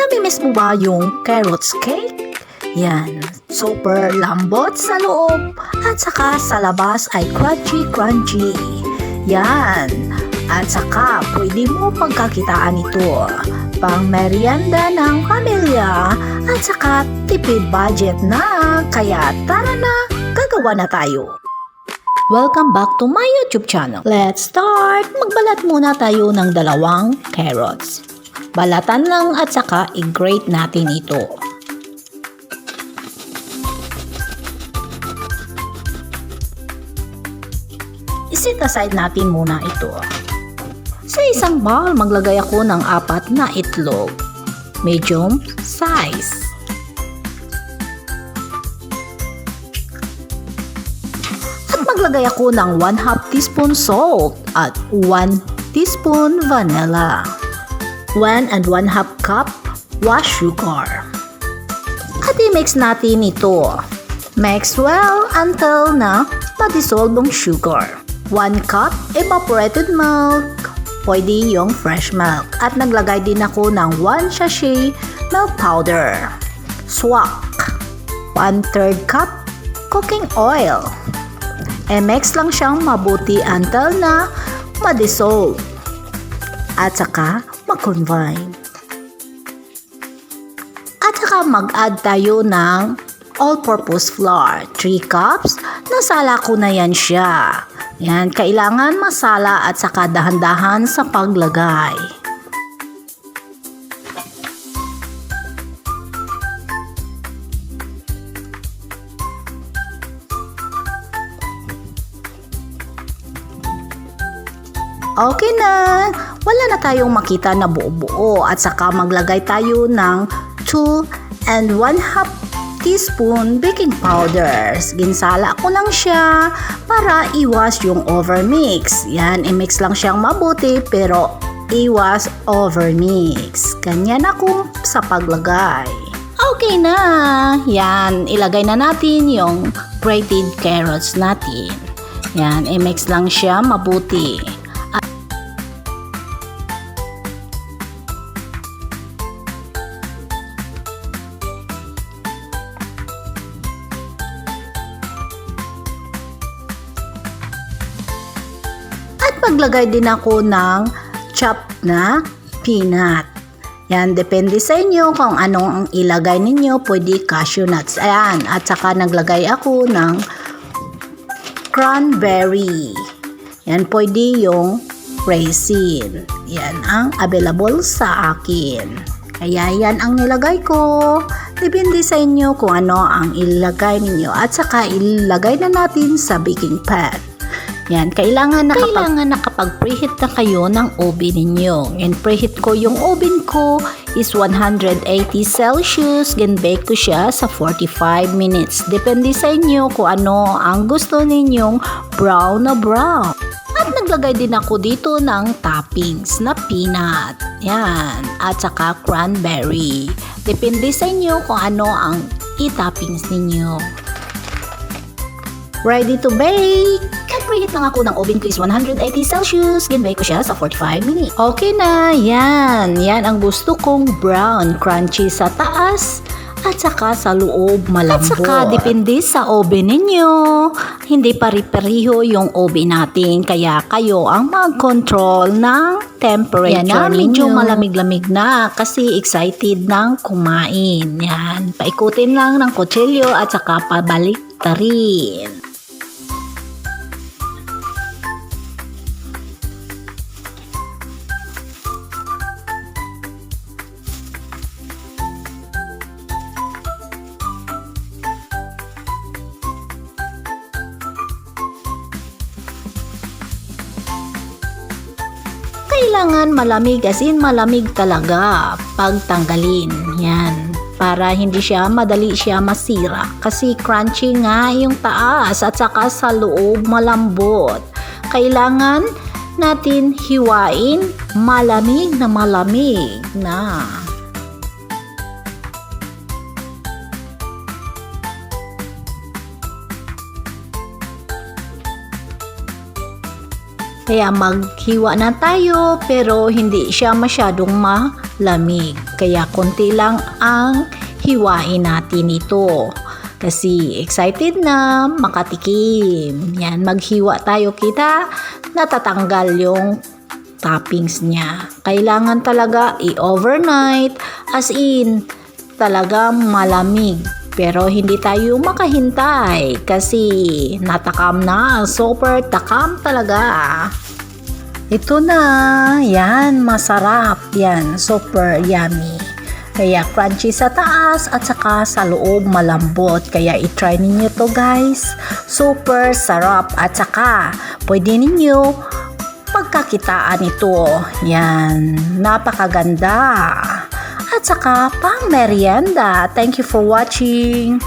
Namimiss mo ba yung carrots cake? Yan, super lambot sa loob at saka sa labas ay crunchy. Yan, at saka pwede mo pagkakitaan ito pang merienda ng pamilya at saka tipid budget na. Kaya tara na, gagawa na tayo. Welcome back to my YouTube channel. Let's start! Magbalat muna tayo ng 2 carrots. Balatan lang at saka i-grate natin ito. I-set aside natin muna ito. Sa isang bowl, maglagay ako ng 4 na itlog. Medium size. At maglagay ako ng 1/2 teaspoon salt at 1 teaspoon vanilla. 1 and 1/2 cup wash sugar. At i-mix natin ito. Mix well until na ma-dissolve ang sugar. 1 cup evaporated milk. Pwede yung fresh milk. At naglagay din ako ng 1 sachet milk powder. Swak. 1/3 cup cooking oil. I-mix lang siyang mabuti until na ma-dissolve. At saka mag-combine. At saka mag-add tayo ng all-purpose flour. 3 cups. Nasala ko na yan siya. Yan, kailangan masala at saka dahan-dahan sa paglagay. Okay na, wala na tayong makita na buo-buo at saka maglagay tayo ng 2 and 1/2 teaspoon baking powders. Ginsala ko lang siya para iwas yung overmix. Yan, i-mix lang siyang mabuti pero iwas overmix. Ganyan ako sa paglagay. Okay na, yan, ilagay na natin yung grated carrots natin. Yan, i-mix lang siya mabuti. Maglagay din ako ng chopped na peanut. Yan, depende sa inyo kung anong ang ilagay ninyo. Pwede cashew nuts. Ayan, at saka naglagay ako ng cranberry. Yan, pwede yung raisen. Yan ang available sa akin. Kaya yan ang nilagay ko. Depende sa inyo kung ano ang ilagay ninyo. At saka ilagay na natin sa baking pan. Yan, kailangan nakapag-preheat na kayo ng oven ninyo. And preheat ko yung oven ko is 180 Celsius. Bake ko siya sa 45 minutes. Depende sa inyo kung ano ang gusto ninyong brown na brown. At naglagay din ako dito ng toppings na peanut. Yan, at saka cranberry. Depende sa inyo kung ano ang i-toppings ninyo. Ready to bake! Preheat lang ako ng oven ko is 180 Celsius. Bake ko siya sa 45 minutes. Okay na, yan. Yan ang gusto kong brown, crunchy sa taas at saka sa loob malambot. At saka depende sa oven ninyo. Hindi pari-pariho yung oven natin. Kaya kayo ang mag-control ng temperature ninyo. Yan na, medyo malamig-lamig na kasi excited nang kumain. Yan, paikutin lang ng kutsilyo at saka pabalik ta rin. Kailangan malamig, as in malamig talaga pag tanggalin. Yan, para hindi siya madali siya masira kasi crunchy nga yung taas at saka sa loob malambot. Kailangan natin hiwain malamig na. Kaya maghiwa na tayo pero hindi siya masyadong malamig. kaya konti lang ang hiwain natin ito. Kasi excited na makatikim. Yan, maghiwa tayo kita, natatanggal yung toppings niya. Kailangan talaga i-overnight, as in, talagang malamig. Pero hindi tayo makahintay kasi natakam na, super takam talaga. Ito na, yan, masarap, yan, super yummy. Kaya crunchy sa taas at saka sa loob malambot. Kaya i-try ninyo to guys. Super sarap at saka pwede ninyo pagkakitaan ito. Yan, napakaganda. At saka pang merienda. Thank you for watching.